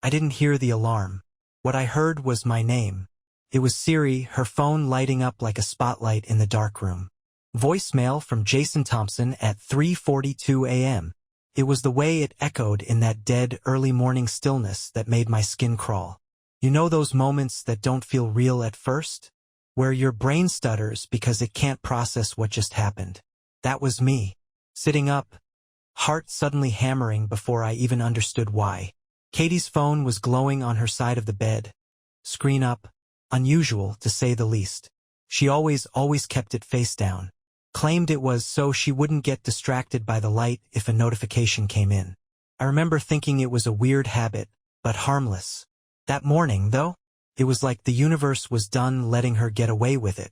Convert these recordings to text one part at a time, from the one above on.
I didn't hear the alarm. What I heard was my name. It was Siri, her phone lighting up like a spotlight in the dark room. Voicemail from Jason Thompson at 3:42 a.m. It was the way it echoed in that dead, early morning stillness that made my skin crawl. You know those moments that don't feel real at first? Where your brain stutters because it can't process what just happened. That was me. Sitting up, heart suddenly hammering before I even understood why. Katie's phone was glowing on her side of the bed. Screen up. Unusual, to say the least. She always kept it face down. Claimed it was so she wouldn't get distracted by the light if a notification came in. I remember thinking it was a weird habit, but harmless. That morning, though, it was like the universe was done letting her get away with it.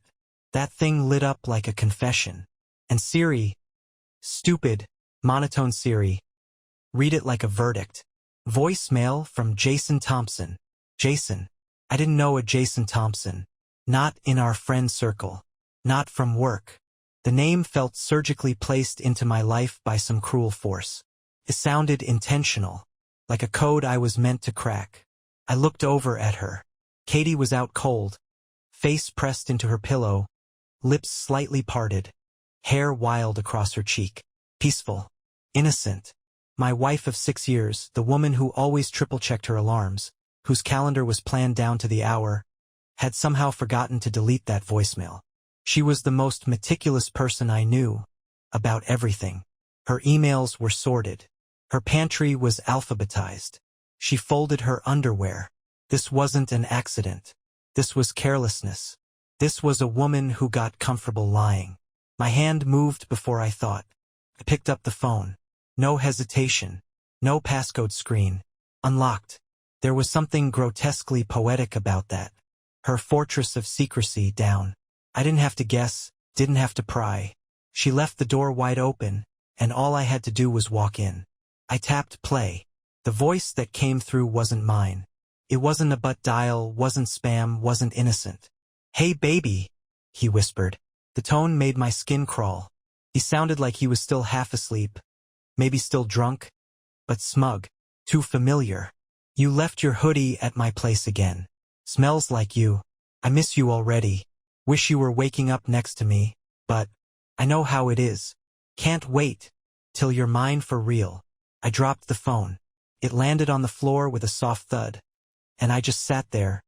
That thing lit up like a confession. And Siri, stupid, monotone Siri, read it like a verdict. Voicemail from Jason Thompson. Jason. I didn't know a Jason Thompson. Not in our friend circle. Not from work. The name felt surgically placed into my life by some cruel force. It sounded intentional, like a code I was meant to crack. I looked over at her. Katie was out cold, face pressed into her pillow, lips slightly parted, hair wild across her cheek. Peaceful. Innocent. My wife of 6 years, the woman who always triple-checked her alarms, whose calendar was planned down to the hour, had somehow forgotten to delete that voicemail. She was the most meticulous person I knew, about everything. Her emails were sorted. Her pantry was alphabetized. She folded her underwear. This wasn't an accident. This was carelessness. This was a woman who got comfortable lying. My hand moved before I thought. I picked up the phone. No hesitation. No passcode screen. Unlocked. There was something grotesquely poetic about that. Her fortress of secrecy down. I didn't have to guess, didn't have to pry. She left the door wide open, and all I had to do was walk in. I tapped play. The voice that came through wasn't mine. It wasn't a butt dial, wasn't spam, wasn't innocent. "Hey baby," he whispered. The tone made my skin crawl. He sounded like he was still half asleep, maybe still drunk, but smug. Too familiar. "You left your hoodie at my place again. Smells like you. I miss you already. Wish you were waking up next to me, but I know how it is. Can't wait till you're mine for real." I dropped the phone. It landed on the floor with a soft thud, and I just sat there,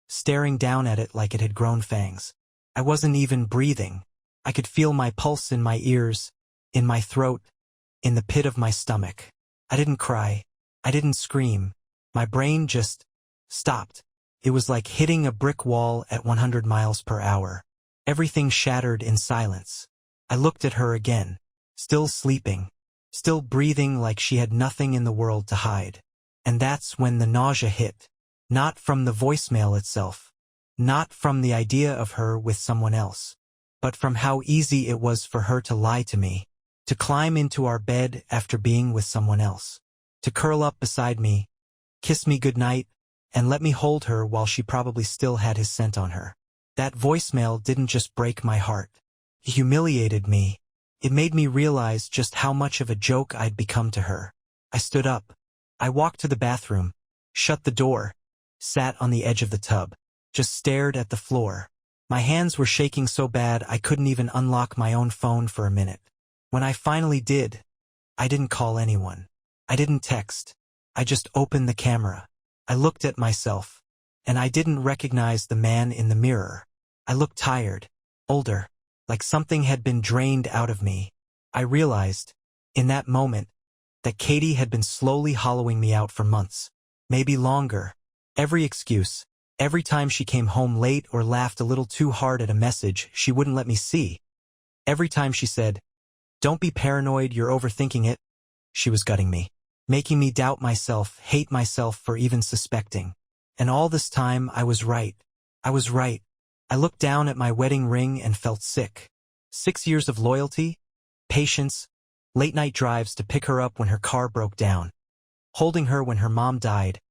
staring down at it like it had grown fangs. I wasn't even breathing. I could feel my pulse in my ears, in my throat, in the pit of my stomach. I didn't cry. I didn't scream. My brain just stopped. It was like hitting a brick wall at 100 miles per hour. Everything shattered in silence. I looked at her again, still sleeping, still breathing like she had nothing in the world to hide. And that's when the nausea hit. Not from the voicemail itself, not from the idea of her with someone else, but from how easy it was for her to lie to me, to climb into our bed after being with someone else, to curl up beside me, kiss me goodnight, and let me hold her while she probably still had his scent on her. That voicemail didn't just break my heart. It humiliated me. It made me realize just how much of a joke I'd become to her. I stood up. I walked to the bathroom, shut the door, sat on the edge of the tub, just stared at the floor. My hands were shaking so bad I couldn't even unlock my own phone for a minute. When I finally did, I didn't call anyone. I didn't text. I just opened the camera. I looked at myself, and I didn't recognize the man in the mirror. I looked tired, older, like something had been drained out of me. I realized, in that moment, that Katie had been slowly hollowing me out for months, maybe longer. Every excuse, every time she came home late or laughed a little too hard at a message she wouldn't let me see. Every time she said, "Don't be paranoid, you're overthinking it," she was gutting me, making me doubt myself, hate myself for even suspecting. And all this time I was right. I was right. I looked down at my wedding ring and felt sick. 6 years of loyalty, patience, late-night drives to pick her up when her car broke down, holding her when her mom died,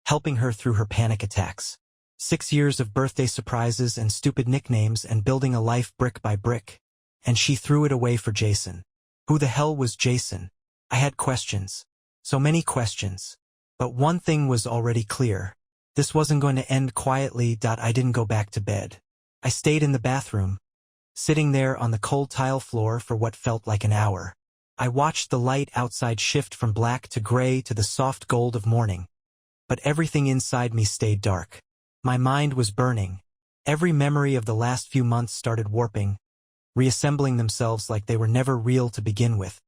helping her through her panic attacks. 6 years of birthday surprises and stupid nicknames and building a life brick by brick. And she threw it away for Jason. Who the hell was Jason? I had questions. So many questions. But one thing was already clear. This wasn't going to end quietly. I didn't go back to bed. I stayed in the bathroom, sitting there on the cold tile floor for what felt like an hour. I watched the light outside shift from black to gray to the soft gold of morning. But everything inside me stayed dark. My mind was burning. Every memory of the last few months started warping, reassembling themselves like they were never real to begin with.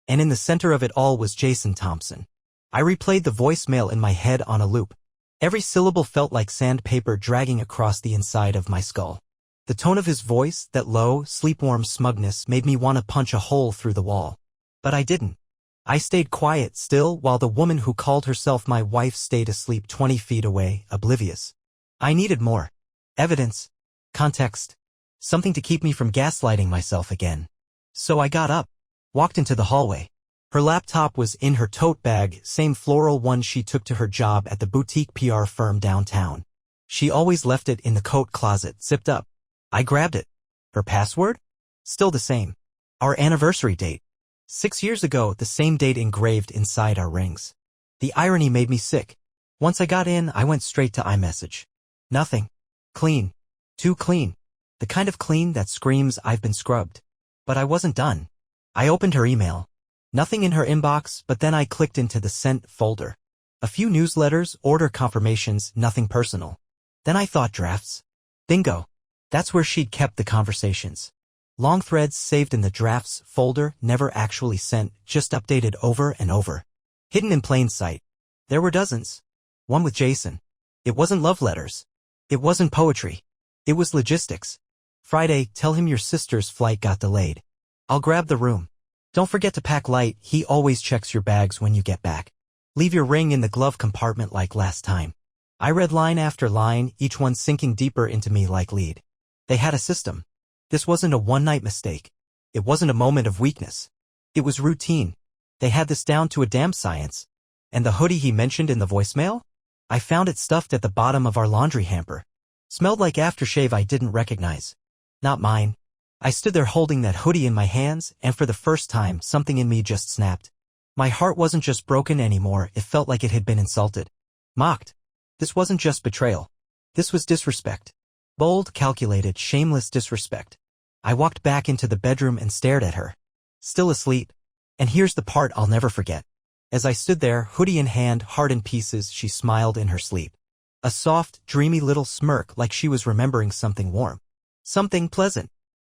And in the center of it all was Jason Thompson. I replayed the voicemail in my head on a loop. Every syllable felt like sandpaper dragging across the inside of my skull. The tone of his voice, that low, sleep-warm smugness, made me want to punch a hole through the wall. But I didn't. I stayed quiet still while the woman who called herself my wife stayed asleep 20 feet away, oblivious. I needed more. Evidence. Context. Something to keep me from gaslighting myself again. So I got up, walked into the hallway. Her laptop was in her tote bag, same floral one she took to her job at the boutique PR firm downtown. She always left it in the coat closet, zipped up. I grabbed it. Her password? Still the same. Our anniversary date. 6 years ago, the same date engraved inside our rings. The irony made me sick. Once I got in, I went straight to iMessage. Nothing. Clean. Too clean. The kind of clean that screams I've been scrubbed. But I wasn't done. I opened her email. Nothing in her inbox, but then I clicked into the sent folder. A few newsletters, order confirmations, nothing personal. Then I thought drafts. Bingo. That's where she'd kept the conversations. Long threads saved in the drafts folder, never actually sent, just updated over and over. Hidden in plain sight. There were dozens. One with Jason. It wasn't love letters. It wasn't poetry. It was logistics. Friday, tell him your sister's flight got delayed. I'll grab the room. Don't forget to pack light, he always checks your bags when you get back. Leave your ring in the glove compartment like last time. I read line after line, each one sinking deeper into me like lead. They had a system. This wasn't a one-night mistake. It wasn't a moment of weakness. It was routine. They had this down to a damn science. And the hoodie he mentioned in the voicemail? I found it stuffed at the bottom of our laundry hamper. Smelled like aftershave I didn't recognize. Not mine. I stood there holding that hoodie in my hands, and for the first time, something in me just snapped. My heart wasn't just broken anymore, it felt like it had been insulted. Mocked. This wasn't just betrayal. This was disrespect. Bold, calculated, shameless disrespect. I walked back into the bedroom and stared at her. Still asleep. And here's the part I'll never forget. As I stood there, hoodie in hand, heart in pieces, she smiled in her sleep. A soft, dreamy little smirk like she was remembering something warm. Something pleasant.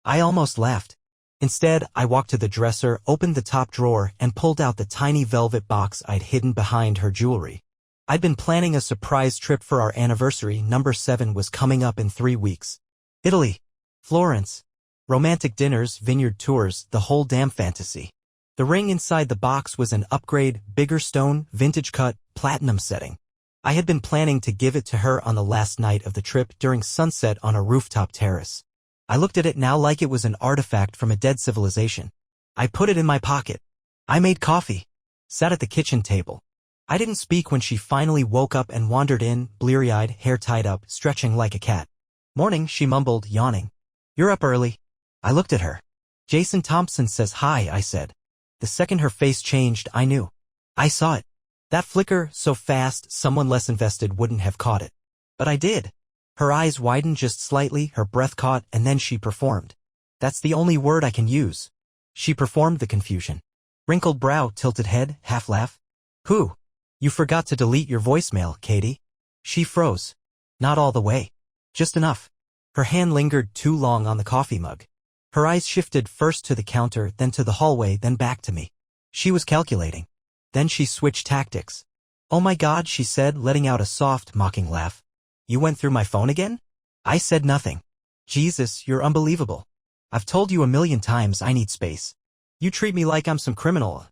I almost laughed. Instead, I walked to the dresser, opened the top drawer, and pulled out the tiny velvet box I'd hidden behind her jewelry. I'd been planning a surprise trip for our anniversary. Number 7 was coming up in 3 weeks. Italy. Florence. Romantic dinners, vineyard tours, the whole damn fantasy. The ring inside the box was an upgrade, bigger stone, vintage cut, platinum setting. I had been planning to give it to her on the last night of the trip during sunset on a rooftop terrace. I looked at it now like it was an artifact from a dead civilization. I put it in my pocket. I made coffee. Sat at the kitchen table. I didn't speak when she finally woke up and wandered in, bleary-eyed, hair tied up, stretching like a cat. Morning, she mumbled, yawning. You're up early. I looked at her. Jason Thompson says hi, I said. The second her face changed, I knew. I saw it. That flicker, so fast, someone less invested wouldn't have caught it. But I did. Her eyes widened just slightly, her breath caught, and then she performed. That's the only word I can use. She performed the confusion. Wrinkled brow, tilted head, half laugh. Who? You forgot to delete your voicemail, Katie. She froze. Not all the way. Just enough. Her hand lingered too long on the coffee mug. Her eyes shifted first to the counter, then to the hallway, then back to me. She was calculating. Then she switched tactics. Oh my God, she said, letting out a soft, mocking laugh. You went through my phone again? I said nothing. Jesus, you're unbelievable. I've told you a million times I need space. You treat me like I'm some criminal.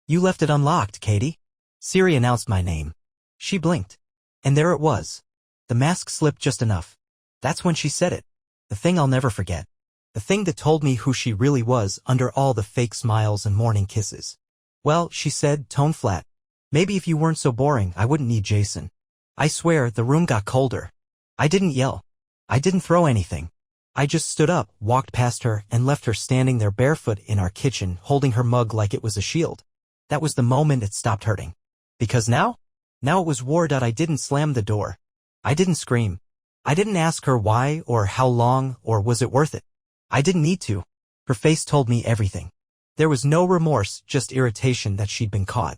You left it unlocked, Katie. Siri announced my name. She blinked. And there it was. The mask slipped just enough. That's when she said it. The thing I'll never forget. The thing that told me who she really was under all the fake smiles and morning kisses. Well, she said, tone flat. Maybe if you weren't so boring, I wouldn't need Jason. I swear, the room got colder. I didn't yell. I didn't throw anything. I just stood up, walked past her, and left her standing there barefoot in our kitchen, holding her mug like it was a shield. That was the moment it stopped hurting. Because now? Now it was war. I didn't slam the door. I didn't scream. I didn't ask her why or how long or was it worth it. I didn't need to. Her face told me everything. There was no remorse, just irritation that she'd been caught.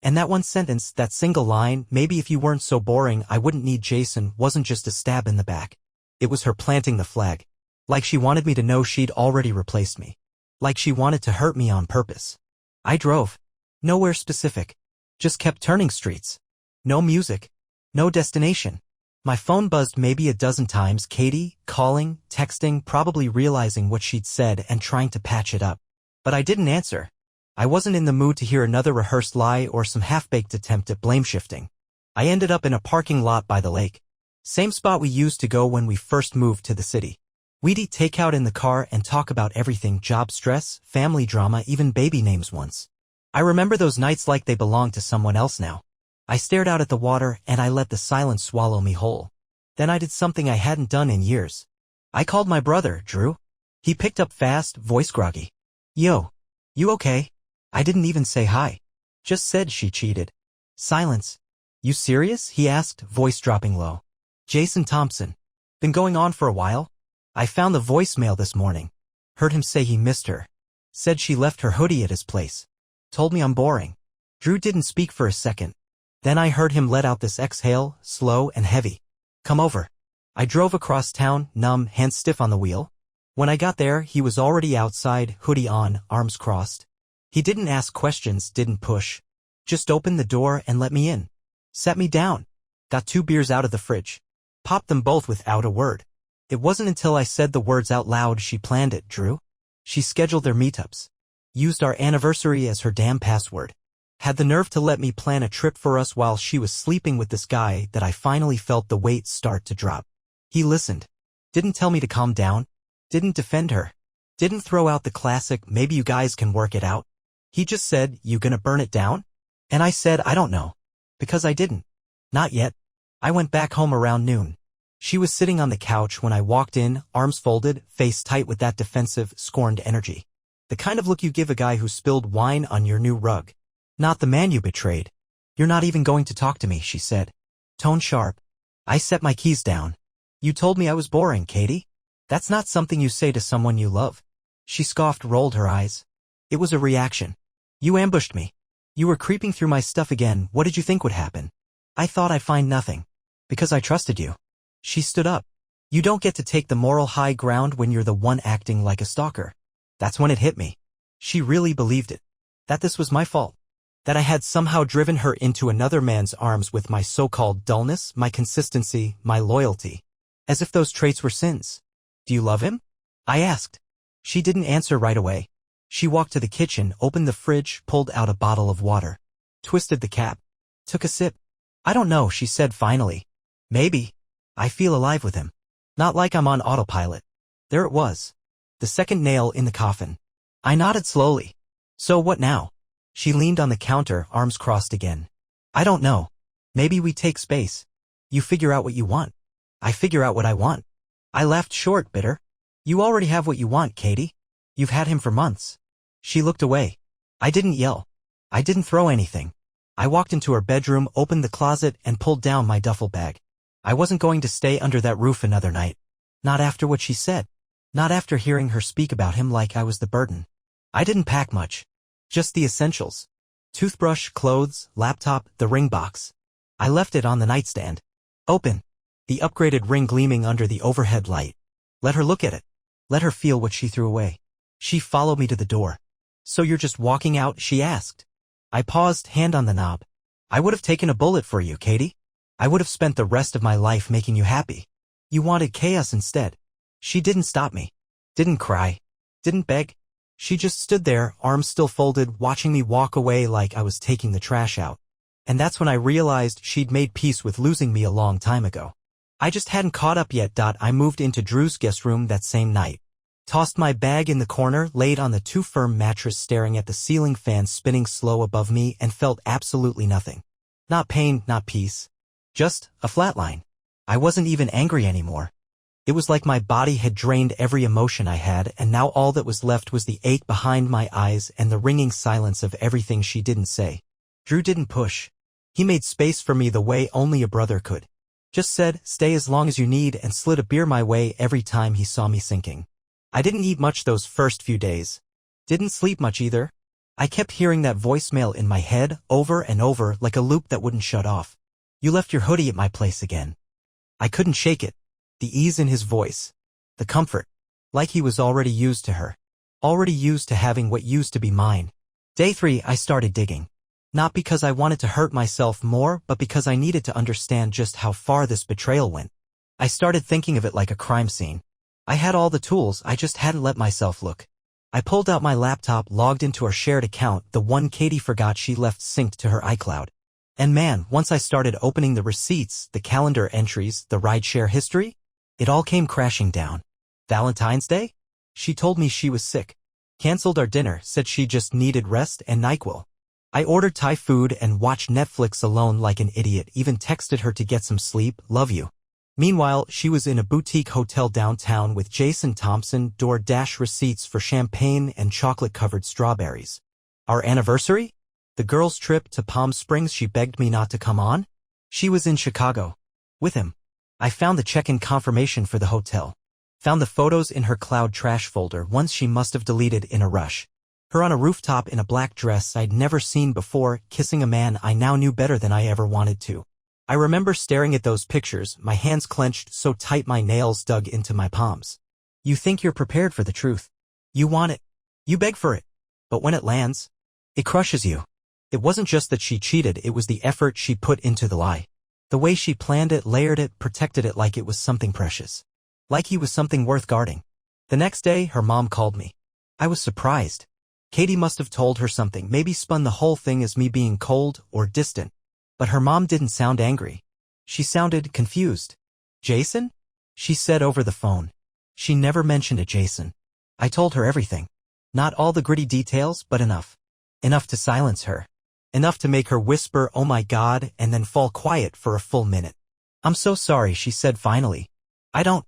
And that one sentence, that single line, maybe if you weren't so boring I wouldn't need Jason, wasn't just a stab in the back. It was her planting the flag. Like she wanted me to know she'd already replaced me. Like she wanted to hurt me on purpose. I drove. Nowhere specific. Just kept turning streets. No music. No destination. My phone buzzed maybe a dozen times, Katie, calling, texting, probably realizing what she'd said and trying to patch it up. But I didn't answer. I wasn't in the mood to hear another rehearsed lie or some half-baked attempt at blame-shifting. I ended up in a parking lot by the lake. Same spot we used to go when we first moved to the city. We'd eat takeout in the car and talk about everything, job stress, family drama, even baby names once. I remember those nights like they belonged to someone else now. I stared out at the water and I let the silence swallow me whole. Then I did something I hadn't done in years. I called my brother, Drew. He picked up fast, voice groggy. Yo. You okay? I didn't even say hi. Just said she cheated. Silence. You serious? He asked, voice dropping low. Jason Thompson. Been going on for a while? I found the voicemail this morning. Heard him say he missed her. Said she left her hoodie at his place. Told me I'm boring. Drew didn't speak for a second. Then I heard him let out this exhale, slow and heavy. Come over. I drove across town, numb, hands stiff on the wheel. When I got there, he was already outside, hoodie on, arms crossed. He didn't ask questions, didn't push. Just opened the door and let me in. Sat me down. Got 2 beers out of the fridge. Popped them both without a word. It wasn't until I said the words out loud she planned it, Drew. She scheduled their meetups. Used our anniversary as her damn password. Had the nerve to let me plan a trip for us while she was sleeping with this guy that I finally felt the weight start to drop. He listened. Didn't tell me to calm down. Didn't defend her. Didn't throw out the classic, maybe you guys can work it out. He just said, you gonna burn it down? And I said, I don't know. Because I didn't. Not yet. I went back home around noon. She was sitting on the couch when I walked in, arms folded, face tight with that defensive, scorned energy. The kind of look you give a guy who spilled wine on your new rug. Not the man you betrayed. You're not even going to talk to me, she said. Tone sharp. I set my keys down. You told me I was boring, Katie. That's not something you say to someone you love. She scoffed, rolled her eyes. It was a reaction. You ambushed me. You were creeping through my stuff again. What did you think would happen? I thought I'd find nothing. Because I trusted you. She stood up. You don't get to take the moral high ground when you're the one acting like a stalker. That's when it hit me. She really believed it. That this was my fault. That I had somehow driven her into another man's arms with my so-called dullness, my consistency, my loyalty. As if those traits were sins. Do you love him? I asked. She didn't answer right away. She walked to the kitchen, opened the fridge, pulled out a bottle of water. Twisted the cap. Took a sip. I don't know, she said finally. Maybe. I feel alive with him. Not like I'm on autopilot. There it was. The second nail in the coffin. I nodded slowly. So what now? She leaned on the counter, arms crossed again. I don't know. Maybe we take space. You figure out what you want. I figure out what I want. I laughed short, bitter. You already have what you want, Katie. You've had him for months. She looked away. I didn't yell. I didn't throw anything. I walked into her bedroom, opened the closet, and pulled down my duffel bag. I wasn't going to stay under that roof another night. Not after what she said. Not after hearing her speak about him like I was the burden. I didn't pack much. Just the essentials. Toothbrush, clothes, laptop, the ring box. I left it on the nightstand. Open. The upgraded ring gleaming under the overhead light. Let her look at it. Let her feel what she threw away. She followed me to the door. So you're just walking out? She asked. I paused, hand on the knob. I would have taken a bullet for you, Katie. I would have spent the rest of my life making you happy. You wanted chaos instead. She didn't stop me. Didn't cry. Didn't beg. She just stood there, arms still folded, watching me walk away like I was taking the trash out. And that's when I realized she'd made peace with losing me a long time ago. I just hadn't caught up yet. I moved into Drew's guest room that same night. Tossed my bag in the corner, laid on the too firm mattress staring at the ceiling fan spinning slow above me and felt absolutely nothing. Not pain, not peace. Just a flatline. I wasn't even angry anymore. It was like my body had drained every emotion I had and now all that was left was the ache behind my eyes and the ringing silence of everything she didn't say. Drew didn't push. He made space for me the way only a brother could. Just said, stay as long as you need, and slid a beer my way every time he saw me sinking. I didn't eat much those first few days. Didn't sleep much either. I kept hearing that voicemail in my head over and over like a loop that wouldn't shut off. You left your hoodie at my place again. I couldn't shake it. The ease in his voice. The comfort. Like he was already used to her. Already used to having what used to be mine. Day 3, I started digging. Not because I wanted to hurt myself more, but because I needed to understand just how far this betrayal went. I started thinking of it like a crime scene. I had all the tools, I just hadn't let myself look. I pulled out my laptop, logged into our shared account, the one Katie forgot she left synced to her iCloud. And man, once I started opening the receipts, the calendar entries, the rideshare history, it all came crashing down. Valentine's Day? She told me she was sick. Canceled our dinner, said she just needed rest and NyQuil. I ordered Thai food and watched Netflix alone like an idiot, even texted her to get some sleep, love you. Meanwhile, she was in a boutique hotel downtown with Jason Thompson, DoorDash receipts for champagne and chocolate-covered strawberries. Our anniversary? The girls' trip to Palm Springs she begged me not to come on? She was in Chicago. With him. I found the check-in confirmation for the hotel. Found the photos in her cloud trash folder, ones she must have deleted in a rush. Her on a rooftop in a black dress I'd never seen before, kissing a man I now knew better than I ever wanted to. I remember staring at those pictures, my hands clenched so tight my nails dug into my palms. You think you're prepared for the truth. You want it. You beg for it. But when it lands, it crushes you. It wasn't just that she cheated, it was the effort she put into the lie. The way she planned it, layered it, protected it like it was something precious. Like he was something worth guarding. The next day, her mom called me. I was surprised. Katie must have told her something, maybe spun the whole thing as me being cold or distant. But her mom didn't sound angry. She sounded confused. Jason? She said over the phone. She never mentioned a Jason. I told her everything. Not all the gritty details, but enough. Enough to silence her. Enough to make her whisper, oh my God, and then fall quiet for a full minute. I'm so sorry, she said finally. I don't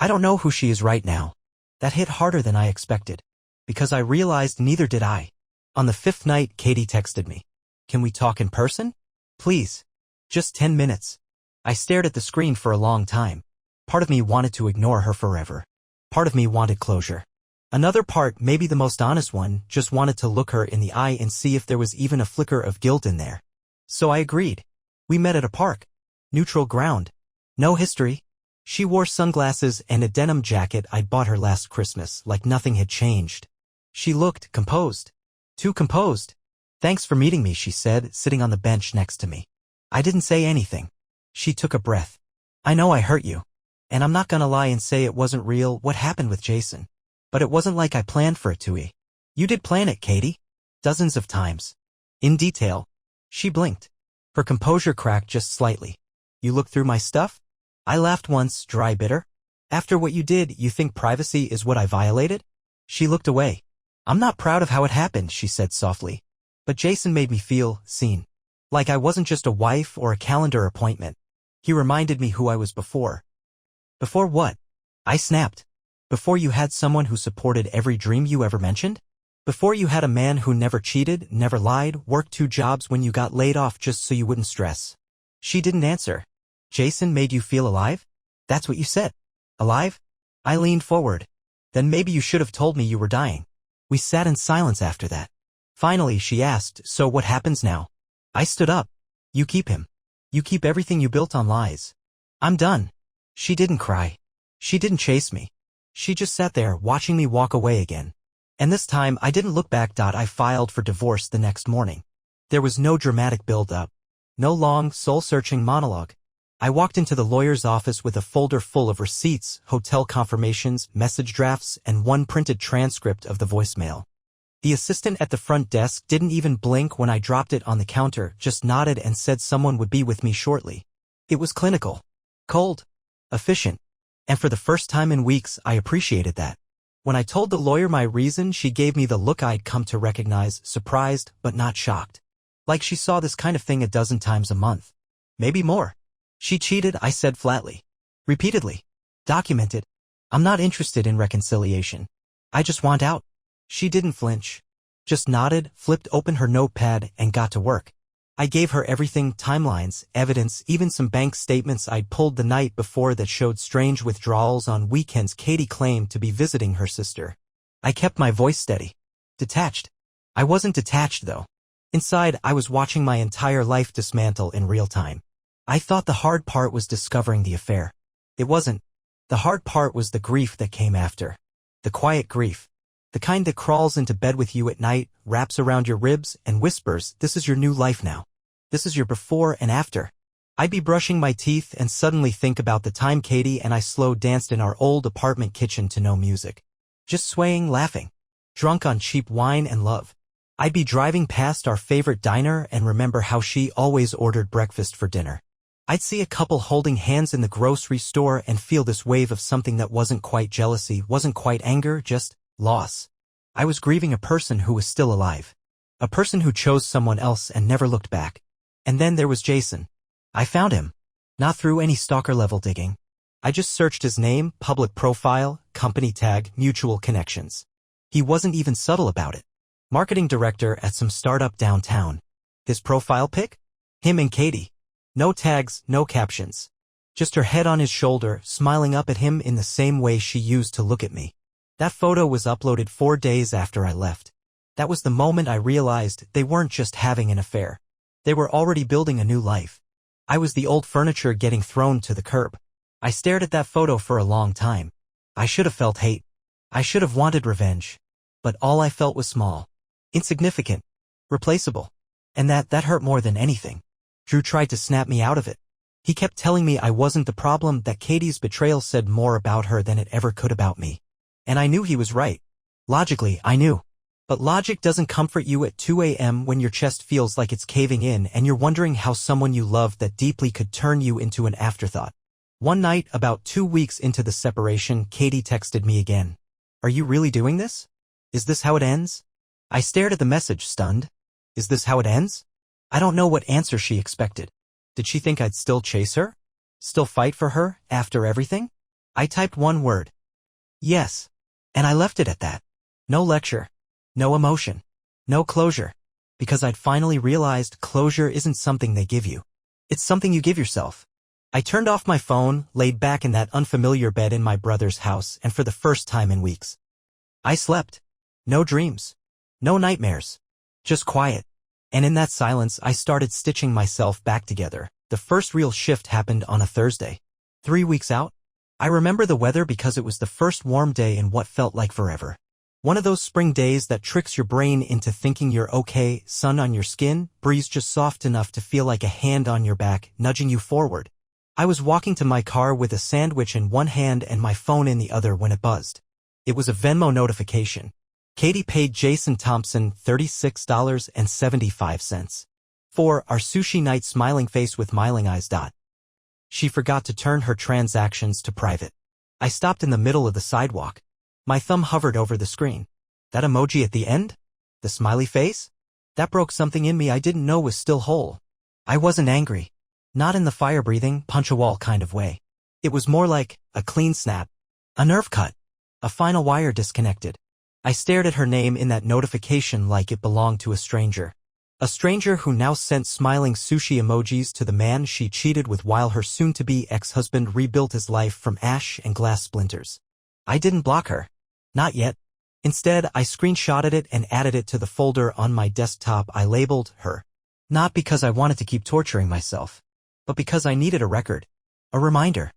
know who she is right now. That hit harder than I expected. Because I realized neither did I. On the 5th night, Katie texted me. Can we talk in person? Please. Just 10 minutes. I stared at the screen for a long time. Part of me wanted to ignore her forever. Part of me wanted closure. Another part, maybe the most honest one, just wanted to look her in the eye and see if there was even a flicker of guilt in there. So I agreed. We met at a park. Neutral ground. No history. She wore sunglasses and a denim jacket I'd bought her last Christmas, like nothing had changed. She looked composed. Too composed. Thanks for meeting me, she said, sitting on the bench next to me. I didn't say anything. She took a breath. I know I hurt you. And I'm not gonna lie and say it wasn't real what happened with Jason. But it wasn't like I planned for it to be. You did plan it, Katie. Dozens of times. In detail. She blinked. Her composure cracked just slightly. You looked through my stuff? I laughed once, dry bitter. After what you did, you think privacy is what I violated? She looked away. I'm not proud of how it happened, she said softly. But Jason made me feel seen. Like I wasn't just a wife or a calendar appointment. He reminded me who I was before. Before what? I snapped. Before you had someone who supported every dream you ever mentioned? Before you had a man who never cheated, never lied, worked 2 jobs when you got laid off just so you wouldn't stress. She didn't answer. Jason made you feel alive? That's what you said. Alive? I leaned forward. Then maybe you should have told me you were dying. We sat in silence after that. Finally, she asked, so what happens now? I stood up. You keep him. You keep everything you built on lies. I'm done. She didn't cry. She didn't chase me. She just sat there, watching me walk away again. And this time, I didn't look back. I filed for divorce the next morning. There was no dramatic build-up. No long, soul-searching monologue. I walked into the lawyer's office with a folder full of receipts, hotel confirmations, message drafts, and one printed transcript of the voicemail. The assistant at the front desk didn't even blink when I dropped it on the counter, just nodded and said someone would be with me shortly. It was clinical. Cold. Efficient. And for the first time in weeks, I appreciated that. When I told the lawyer my reason, she gave me the look I'd come to recognize, surprised but not shocked. Like she saw this kind of thing a dozen times a month. Maybe more. She cheated, I said flatly. Repeatedly. Documented. I'm not interested in reconciliation. I just want out. She didn't flinch. Just nodded, flipped open her notepad, and got to work. I gave her everything, timelines, evidence, even some bank statements I'd pulled the night before that showed strange withdrawals on weekends. Katie claimed to be visiting her sister. I kept my voice steady. Detached. I wasn't detached, though. Inside, I was watching my entire life dismantle in real time. I thought the hard part was discovering the affair. It wasn't. The hard part was the grief that came after. The quiet grief. The kind that crawls into bed with you at night, wraps around your ribs, and whispers, "This is your new life now. This is your before and after." I'd be brushing my teeth and suddenly think about the time Katie and I slow danced in our old apartment kitchen to no music. Just swaying, laughing. Drunk on cheap wine and love. I'd be driving past our favorite diner and remember how she always ordered breakfast for dinner. I'd see a couple holding hands in the grocery store and feel this wave of something that wasn't quite jealousy, wasn't quite anger, just loss. I was grieving a person who was still alive. A person who chose someone else and never looked back. And then there was Jason. I found him. Not through any stalker-level digging. I just searched his name, public profile, company tag, mutual connections. He wasn't even subtle about it. Marketing director at some startup downtown. His profile pic? Him and Katie. No tags, no captions. Just her head on his shoulder, smiling up at him in the same way she used to look at me. That photo was uploaded 4 days after I left. That was the moment I realized they weren't just having an affair. They were already building a new life. I was the old furniture getting thrown to the curb. I stared at that photo for a long time. I should have felt hate. I should have wanted revenge. But all I felt was small. Insignificant. Replaceable. And that hurt more than anything. Drew tried to snap me out of it. He kept telling me I wasn't the problem, that Katie's betrayal said more about her than it ever could about me. And I knew he was right. Logically, I knew. But logic doesn't comfort you at 2 a.m. when your chest feels like it's caving in and you're wondering how someone you loved that deeply could turn you into an afterthought. One night, about 2 weeks into the separation, Katie texted me again. "Are you really doing this? Is this how it ends?" I stared at the message, stunned. Is this how it ends? I don't know what answer she expected. Did she think I'd still chase her? Still fight for her, after everything? I typed one word. Yes. And I left it at that. No lecture. No emotion. No closure. Because I'd finally realized closure isn't something they give you. It's something you give yourself. I turned off my phone, laid back in that unfamiliar bed in my brother's house, and for the first time in weeks, I slept. No dreams. No nightmares. Just quiet. And in that silence, I started stitching myself back together. The first real shift happened on a Thursday. 3 weeks out. I remember the weather because it was the first warm day in what felt like forever. One of those spring days that tricks your brain into thinking you're okay, sun on your skin, breeze just soft enough to feel like a hand on your back, nudging you forward. I was walking to my car with a sandwich in one hand and my phone in the other when it buzzed. It was a Venmo notification. Katie paid Jason Thompson $36.75 for our sushi night, smiling face with smiling eyes. She forgot to turn her transactions to private. I stopped in the middle of the sidewalk. My thumb hovered over the screen. That emoji at the end? The smiley face? That broke something in me I didn't know was still whole. I wasn't angry. Not in the fire-breathing, punch-a-wall kind of way. It was more like a clean snap. A nerve cut. A final wire disconnected. I stared at her name in that notification like it belonged to a stranger. A stranger who now sent smiling sushi emojis to the man she cheated with while her soon-to-be ex-husband rebuilt his life from ash and glass splinters. I didn't block her. Not yet. Instead, I screenshotted it and added it to the folder on my desktop I labeled her. Not because I wanted to keep torturing myself, but because I needed a record. A reminder.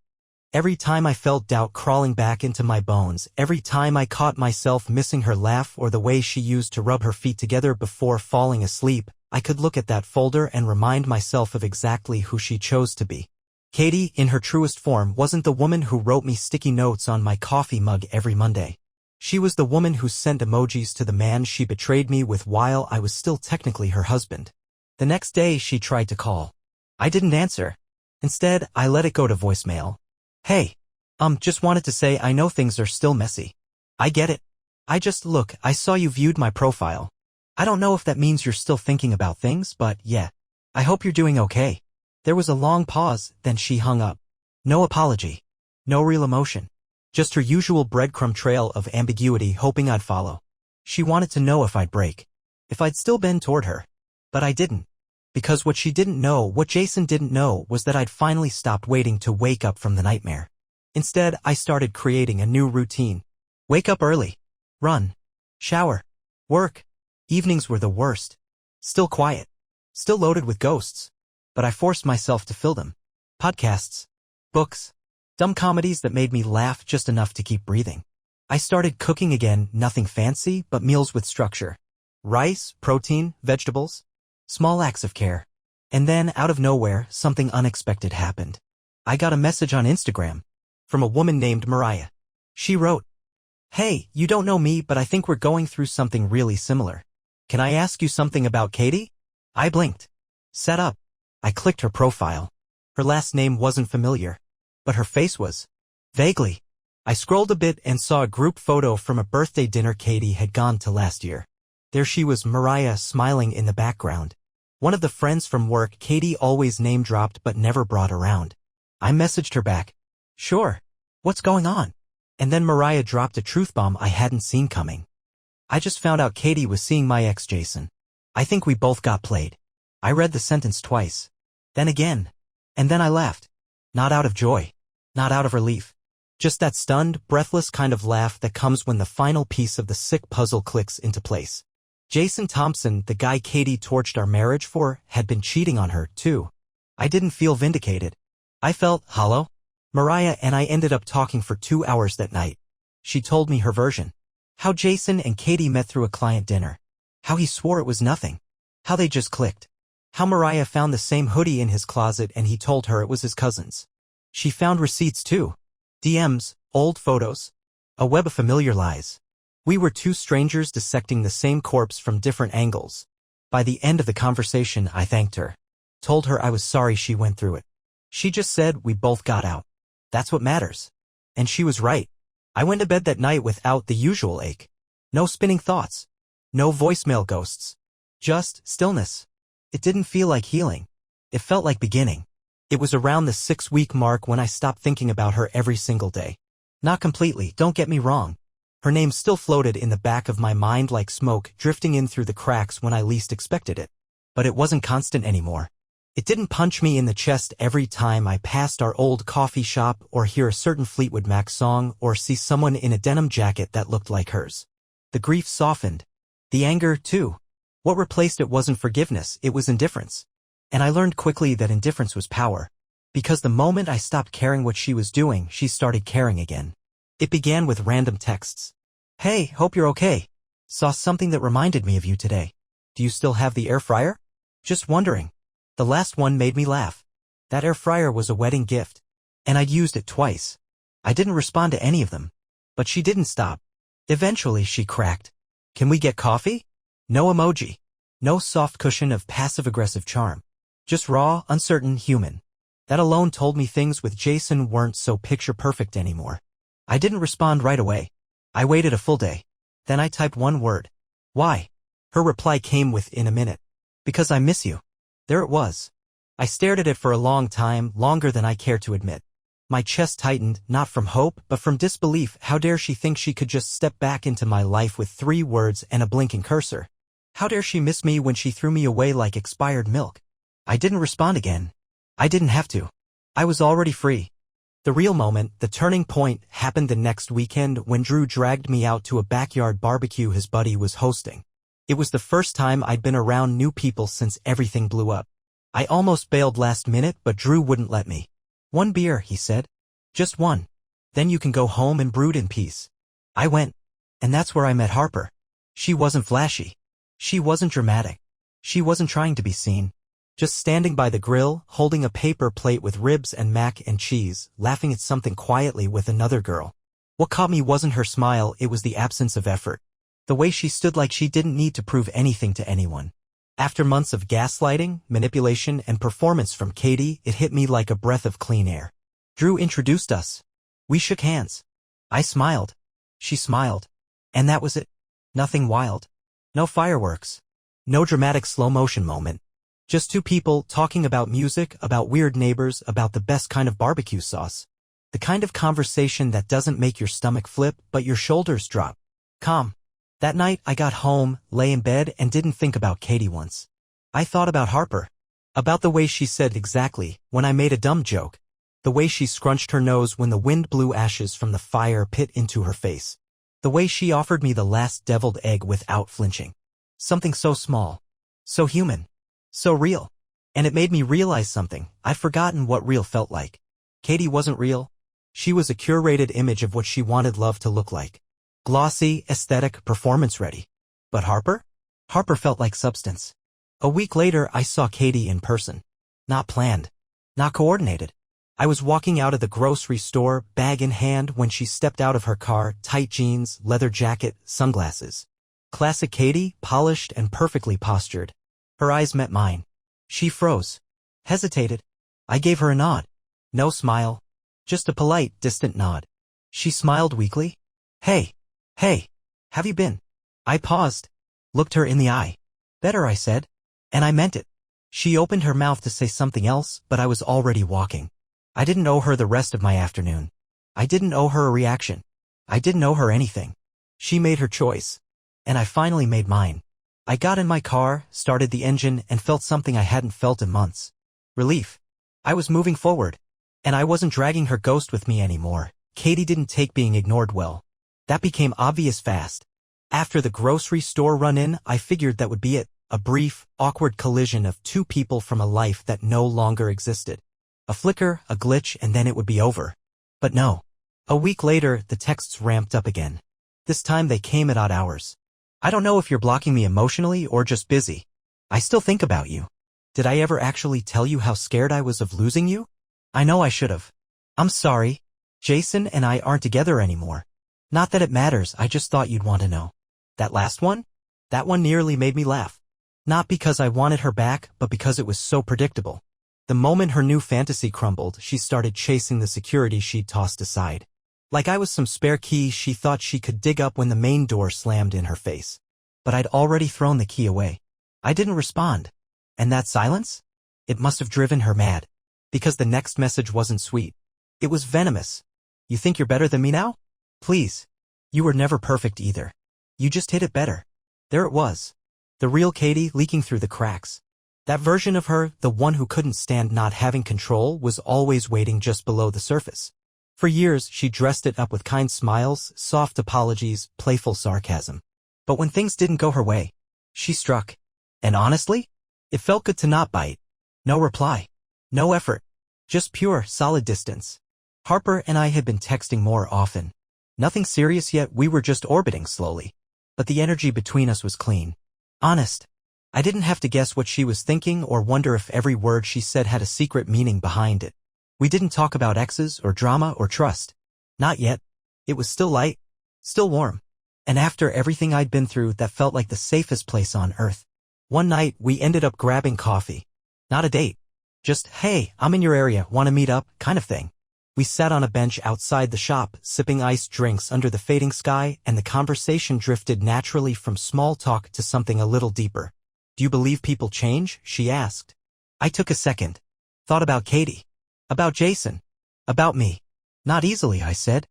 Every time I felt doubt crawling back into my bones, every time I caught myself missing her laugh or the way she used to rub her feet together before falling asleep, I could look at that folder and remind myself of exactly who she chose to be. Katie, in her truest form, wasn't the woman who wrote me sticky notes on my coffee mug every Monday. She was the woman who sent emojis to the man she betrayed me with while I was still technically her husband. The next day she tried to call. I didn't answer. Instead, I let it go to voicemail. Hey. Just wanted to say I know things are still messy. I get it. I saw you viewed my profile. I don't know if that means you're still thinking about things, but yeah. I hope you're doing okay. There was a long pause, then she hung up. No apology. No real emotion. Just her usual breadcrumb trail of ambiguity, hoping I'd follow. She wanted to know if I'd break. If I'd still bend toward her. But I didn't. Because what Jason didn't know was that I'd finally stopped waiting to wake up from the nightmare. Instead, I started creating a new routine. Wake up early. Run. Shower. Work. Evenings were the worst. Still quiet. Still loaded with ghosts. But I forced myself to fill them. Podcasts. Books. Dumb comedies that made me laugh just enough to keep breathing. I started cooking again, nothing fancy, but meals with structure. Rice, protein, vegetables. Small acts of care. And then, out of nowhere, something unexpected happened. I got a message on Instagram. From a woman named Mariah. She wrote, "Hey, you don't know me, but I think we're going through something really similar. Can I ask you something about Katie?" I blinked. Sat up. I clicked her profile. Her last name wasn't familiar. But her face was. Vaguely. I scrolled a bit and saw a group photo from a birthday dinner Katie had gone to last year. There she was, Mariah, smiling in the background. One of the friends from work Katie always name-dropped but never brought around. I messaged her back. "Sure. What's going on?" And then Mariah dropped a truth bomb I hadn't seen coming. "I just found out Katie was seeing my ex Jason. I think we both got played." I read the sentence twice. Then again. And then I laughed. Not out of joy. Not out of relief. Just that stunned, breathless kind of laugh that comes when the final piece of the sick puzzle clicks into place. Jason Thompson, the guy Katie torched our marriage for, had been cheating on her, too. I didn't feel vindicated. I felt hollow. Mariah and I ended up talking for 2 hours that night. She told me her version. How Jason and Katie met through a client dinner. How he swore it was nothing. How they just clicked. How Mariah found the same hoodie in his closet and he told her it was his cousin's. She found receipts too. DMs, old photos. A web of familiar lies. We were two strangers dissecting the same corpse from different angles. By the end of the conversation, I thanked her. Told her I was sorry she went through it. She just said we both got out. That's what matters. And she was right. I went to bed that night without the usual ache. No spinning thoughts. No voicemail ghosts. Just stillness. It didn't feel like healing. It felt like beginning. It was around the 6-week mark when I stopped thinking about her every single day. Not completely, don't get me wrong. Her name still floated in the back of my mind like smoke drifting in through the cracks when I least expected it. But it wasn't constant anymore. It didn't punch me in the chest every time I passed our old coffee shop or hear a certain Fleetwood Mac song or see someone in a denim jacket that looked like hers. The grief softened. The anger, too. What replaced it wasn't forgiveness, it was indifference. And I learned quickly that indifference was power. Because the moment I stopped caring what she was doing, she started caring again. It began with random texts. "Hey, hope you're okay. Saw something that reminded me of you today. Do you still have the air fryer? Just wondering." The last one made me laugh. That air fryer was a wedding gift. And I'd used it twice. I didn't respond to any of them. But she didn't stop. Eventually she cracked. "Can we get coffee?" No emoji. No soft cushion of passive-aggressive charm. Just raw, uncertain, human. That alone told me things with Jason weren't so picture-perfect anymore. I didn't respond right away. I waited a full day. Then I typed one word. "Why?" Her reply came within a minute. "Because I miss you." There it was. I stared at it for a long time, longer than I care to admit. My chest tightened, not from hope, but from disbelief. How dare she think she could just step back into my life with 3 words and a blinking cursor? How dare she miss me when she threw me away like expired milk? I didn't respond again. I didn't have to. I was already free. The real moment, the turning point, happened the next weekend when Drew dragged me out to a backyard barbecue his buddy was hosting. It was the first time I'd been around new people since everything blew up. I almost bailed last minute, but Drew wouldn't let me. "1 beer," he said. "Just one. Then you can go home and brood in peace." I went. And that's where I met Harper. She wasn't flashy. She wasn't dramatic. She wasn't trying to be seen. Just standing by the grill, holding a paper plate with ribs and mac and cheese, laughing at something quietly with another girl. What caught me wasn't her smile, it was the absence of effort. The way she stood like she didn't need to prove anything to anyone. After months of gaslighting, manipulation, and performance from Katie, it hit me like a breath of clean air. Drew introduced us. We shook hands. I smiled. She smiled. And that was it. Nothing wild. No fireworks. No dramatic slow-motion moment. Just 2 people talking about music, about weird neighbors, about the best kind of barbecue sauce. The kind of conversation that doesn't make your stomach flip, but your shoulders drop. Calm. That night, I got home, lay in bed, and didn't think about Katie once. I thought about Harper. About the way she said exactly when I made a dumb joke. The way she scrunched her nose when the wind blew ashes from the fire pit into her face. The way she offered me the last deviled egg without flinching. Something so small. So human. So real. And it made me realize something. I'd forgotten what real felt like. Katie wasn't real. She was a curated image of what she wanted love to look like. Glossy, aesthetic, performance-ready. But Harper? Harper felt like substance. A week later, I saw Katie in person. Not planned. Not coordinated. I was walking out of the grocery store, bag in hand, when she stepped out of her car, tight jeans, leather jacket, sunglasses. Classic Katie, polished and perfectly postured. Her eyes met mine. She froze. Hesitated. I gave her a nod. No smile. Just a polite, distant nod. She smiled weakly. Hey. Have you been? I paused. Looked her in the eye. Better, I said. And I meant it. She opened her mouth to say something else, but I was already walking. I didn't owe her the rest of my afternoon. I didn't owe her a reaction. I didn't owe her anything. She made her choice. And I finally made mine. I got in my car, started the engine, and felt something I hadn't felt in months. Relief. I was moving forward. And I wasn't dragging her ghost with me anymore. Katie didn't take being ignored well. That became obvious fast. After the grocery store run-in, I figured that would be it. A brief, awkward collision of two people from a life that no longer existed. A flicker, a glitch, and then it would be over. But no. A week later, the texts ramped up again. This time they came at odd hours. I don't know if you're blocking me emotionally or just busy. I still think about you. Did I ever actually tell you how scared I was of losing you? I know I should have. I'm sorry. Jason and I aren't together anymore. Not that it matters, I just thought you'd want to know. That last one? That one nearly made me laugh. Not because I wanted her back, but because it was so predictable. The moment her new fantasy crumbled, she started chasing the security she'd tossed aside. Like I was some spare key she thought she could dig up when the main door slammed in her face. But I'd already thrown the key away. I didn't respond. And that silence? It must have driven her mad. Because the next message wasn't sweet. It was venomous. You think you're better than me now? Please. You were never perfect either. You just hit it better. There it was. The real Katie leaking through the cracks. That version of her, the one who couldn't stand not having control, was always waiting just below the surface. For years, she dressed it up with kind smiles, soft apologies, playful sarcasm. But when things didn't go her way, she struck. And honestly, it felt good to not bite. No reply. No effort. Just pure, solid distance. Harper and I had been texting more often. Nothing serious yet, we were just orbiting slowly. But the energy between us was clean. Honest. I didn't have to guess what she was thinking or wonder if every word she said had a secret meaning behind it. We didn't talk about exes or drama or trust. Not yet. It was still light. Still warm. And after everything I'd been through, that felt like the safest place on earth. One night, we ended up grabbing coffee. Not a date. Just, hey, I'm in your area, want to meet up, kind of thing. We sat on a bench outside the shop, sipping iced drinks under the fading sky, and the conversation drifted naturally from small talk to something a little deeper. Do you believe people change? She asked. I took a second. Thought about Katie. About Jason. About me. Not easily, I said.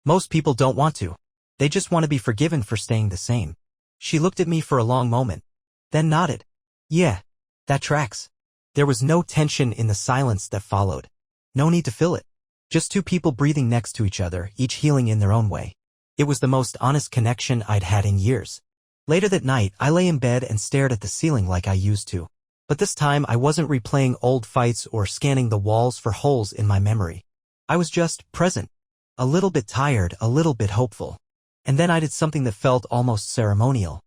Most people don't want to. They just want to be forgiven for staying the same. She looked at me for a long moment. Then nodded. Yeah. That tracks. There was no tension in the silence that followed. No need to fill it. Just two people breathing next to each other, each healing in their own way. It was the most honest connection I'd had in years. Later that night, I lay in bed and stared at the ceiling like I used to. But this time, I wasn't replaying old fights or scanning the walls for holes in my memory. I was just present. A little bit tired, a little bit hopeful. And then I did something that felt almost ceremonial.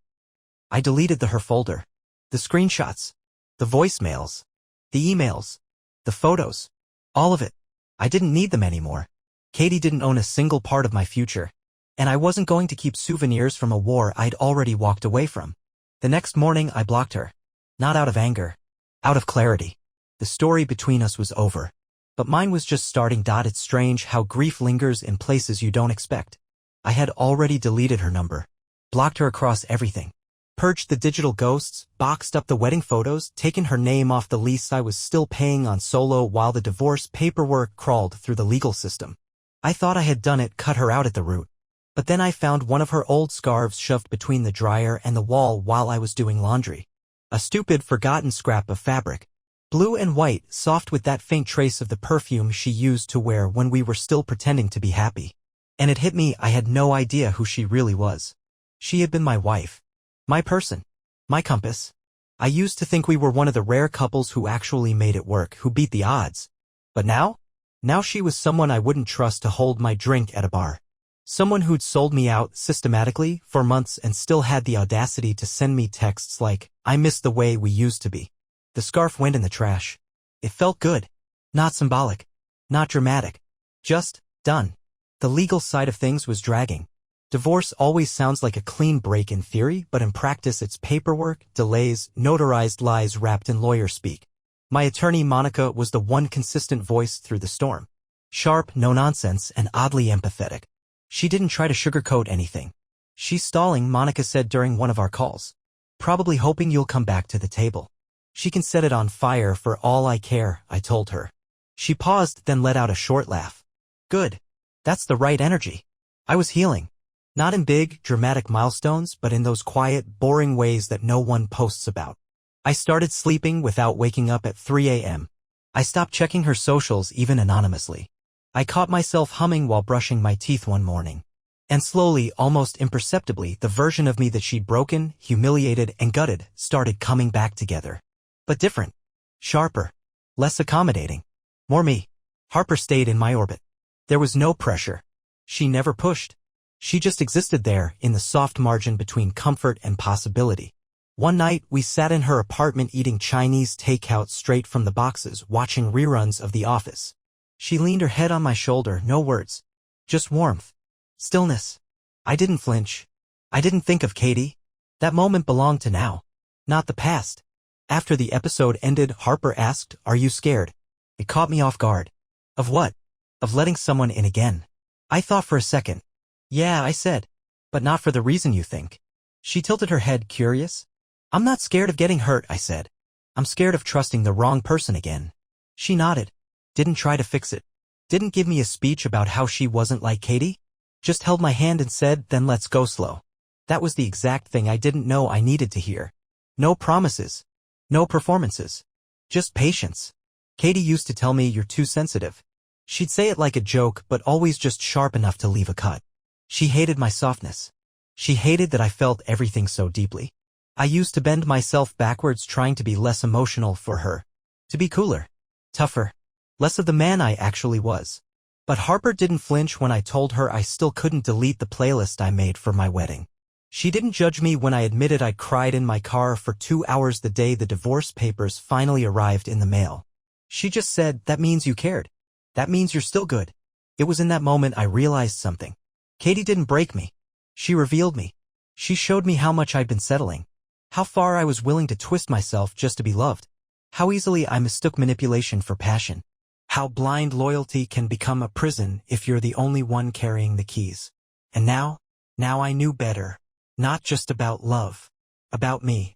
I deleted her folder. The screenshots. The voicemails. The emails. The photos. All of it. I didn't need them anymore. Katie didn't own a single part of my future. And I wasn't going to keep souvenirs from a war I'd already walked away from. The next morning, I blocked her. Not out of anger. Out of clarity. The story between us was over. But mine was just starting. It's strange how grief lingers in places you don't expect. I had already deleted her number. Blocked her across everything. Purged the digital ghosts, boxed up the wedding photos, taken her name off the lease I was still paying on Solo while the divorce paperwork crawled through the legal system. I thought I had done it, cut her out at the root. But then I found one of her old scarves shoved between the dryer and the wall while I was doing laundry. A stupid, forgotten scrap of fabric. Blue and white, soft with that faint trace of the perfume she used to wear when we were still pretending to be happy. And it hit me, I had no idea who she really was. She had been my wife. My person. My compass. I used to think we were one of the rare couples who actually made it work, who beat the odds. But now? Now she was someone I wouldn't trust to hold my drink at a bar. Someone who'd sold me out systematically for months and still had the audacity to send me texts like, "I miss the way we used to be." The scarf went in the trash. It felt good. Not symbolic. Not dramatic. Just done. The legal side of things was dragging. Divorce always sounds like a clean break in theory, but in practice it's paperwork, delays, notarized lies wrapped in lawyer speak. My attorney Monica was the one consistent voice through the storm. Sharp, no nonsense, and oddly empathetic. She didn't try to sugarcoat anything. "She's stalling," Monica said during one of our calls. "Probably hoping you'll come back to the table. She can set it on fire for all I care," I told her. She paused, then let out a short laugh. "Good. That's the right energy." I was healing. Not in big, dramatic milestones, but in those quiet, boring ways that no one posts about. I started sleeping without waking up at 3 a.m. I stopped checking her socials even anonymously. I caught myself humming while brushing my teeth one morning. And slowly, almost imperceptibly, the version of me that she'd broken, humiliated, and gutted started coming back together. But different. Sharper. Less accommodating. More me. Harper stayed in my orbit. There was no pressure. She never pushed. She just existed there, in the soft margin between comfort and possibility. One night, we sat in her apartment eating Chinese takeout straight from the boxes, watching reruns of The Office. She leaned her head on my shoulder, no words. Just warmth. Stillness. I didn't flinch. I didn't think of Katie. That moment belonged to now. Not the past. After the episode ended, Harper asked, "Are you scared?" It caught me off guard. Of what? Of letting someone in again. I thought for a second. "Yeah," I said. "But not for the reason you think." She tilted her head, curious. "I'm not scared of getting hurt," I said. "I'm scared of trusting the wrong person again." She nodded. Didn't try to fix it. Didn't give me a speech about how she wasn't like Katie. Just held my hand and said, "Then let's go slow." That was the exact thing I didn't know I needed to hear. No promises. No performances. Just patience. Katie used to tell me, "You're too sensitive." She'd say it like a joke, but always just sharp enough to leave a cut. She hated my softness. She hated that I felt everything so deeply. I used to bend myself backwards trying to be less emotional for her. To be cooler. Tougher. Less of the man I actually was. But Harper didn't flinch when I told her I still couldn't delete the playlist I made for my wedding. She didn't judge me when I admitted I cried in my car for 2 hours the day the divorce papers finally arrived in the mail. She just said, "That means you cared. That means you're still good." It was in that moment I realized something. Katie didn't break me. She revealed me. She showed me how much I'd been settling. How far I was willing to twist myself just to be loved. How easily I mistook manipulation for passion. How blind loyalty can become a prison if you're the only one carrying the keys. And now I knew better. Not just about love. About me.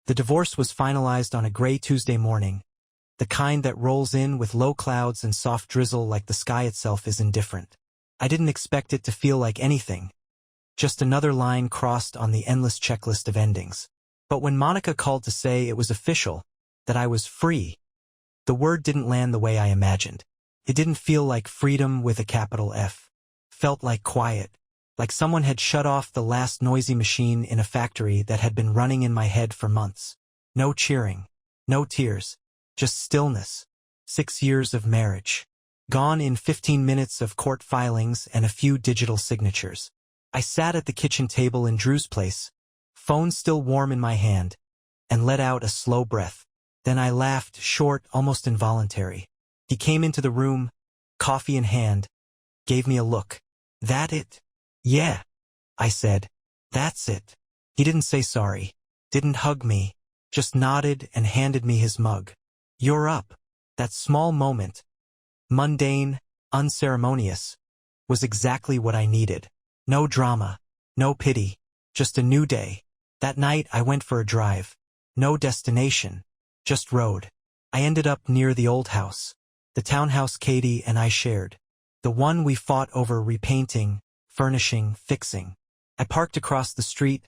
The divorce was finalized on a gray Tuesday morning. The kind that rolls in with low clouds and soft drizzle like the sky itself is indifferent. I didn't expect it to feel like anything. Just another line crossed on the endless checklist of endings. But when Monica called to say it was official, that I was free, the word didn't land the way I imagined. It didn't feel like freedom with a capital F. Felt like quiet. Like someone had shut off the last noisy machine in a factory that had been running in my head for months. No cheering. No tears. Just stillness. 6 years of marriage. Gone in 15 minutes of court filings and a few digital signatures. I sat at the kitchen table in Drew's place, phone still warm in my hand, and let out a slow breath. Then I laughed, short, almost involuntary. He came into the room, coffee in hand, gave me a look. "That it?" "Yeah," I said. "That's it." He didn't say sorry, didn't hug me, just nodded and handed me his mug. "You're up." That small moment, mundane, unceremonious, was exactly what I needed. No drama, no pity, just a new day. That night I went for a drive. No destination, just road. I ended up near the old house, the townhouse Katie and I shared. The one we fought over repainting, furnishing, fixing. I parked across the street,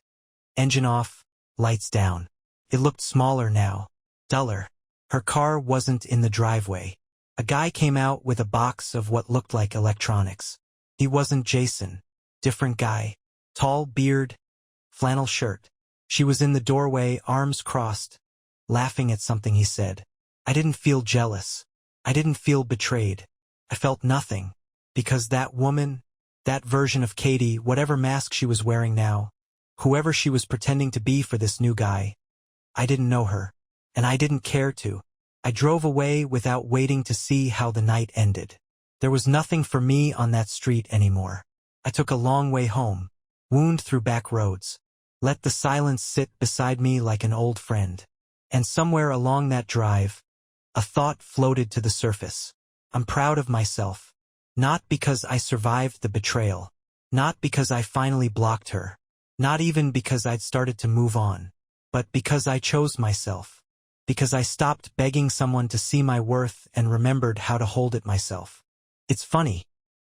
engine off, lights down. It looked smaller now, duller. Her car wasn't in the driveway. A guy came out with a box of what looked like electronics. He wasn't Jason. Different guy. Tall beard, flannel shirt. She was in the doorway, arms crossed, laughing at something he said. I didn't feel jealous. I didn't feel betrayed. I felt nothing. Because that woman, that version of Katie, whatever mask she was wearing now, whoever she was pretending to be for this new guy, I didn't know her. And I didn't care to. I drove away without waiting to see how the night ended. There was nothing for me on that street anymore. I took a long way home, wound through back roads. Let the silence sit beside me like an old friend. And somewhere along that drive, a thought floated to the surface. I'm proud of myself. Not because I survived the betrayal. Not because I finally blocked her. Not even because I'd started to move on. But because I chose myself. Because I stopped begging someone to see my worth and remembered how to hold it myself. It's funny.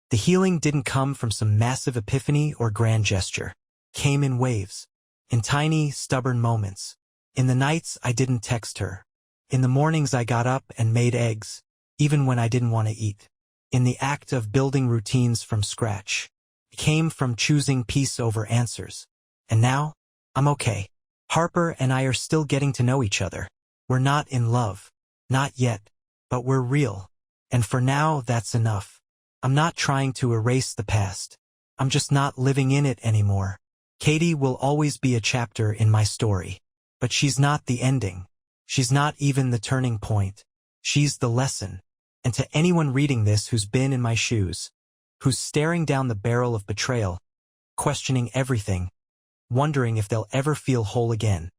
The healing didn't come from some massive epiphany or grand gesture. It came in waves. In tiny, stubborn moments. In the nights I didn't text her. In the mornings I got up and made eggs, even when I didn't want to eat. In the act of building routines from scratch. It came from choosing peace over answers. And now, I'm okay. Harper and I are still getting to know each other. We're not in love. Not yet. But we're real. And for now, that's enough. I'm not trying to erase the past. I'm just not living in it anymore. Katie will always be a chapter in my story. But she's not the ending. She's not even the turning point. She's the lesson. And to anyone reading this who's been in my shoes, who's staring down the barrel of betrayal, questioning everything, wondering if they'll ever feel whole again,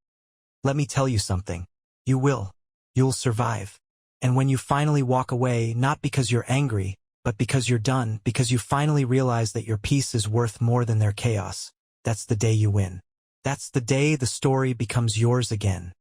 let me tell you something. You will. You'll survive. And when you finally walk away, not because you're angry, but because you're done, because you finally realize that your peace is worth more than their chaos, that's the day you win. That's the day the story becomes yours again.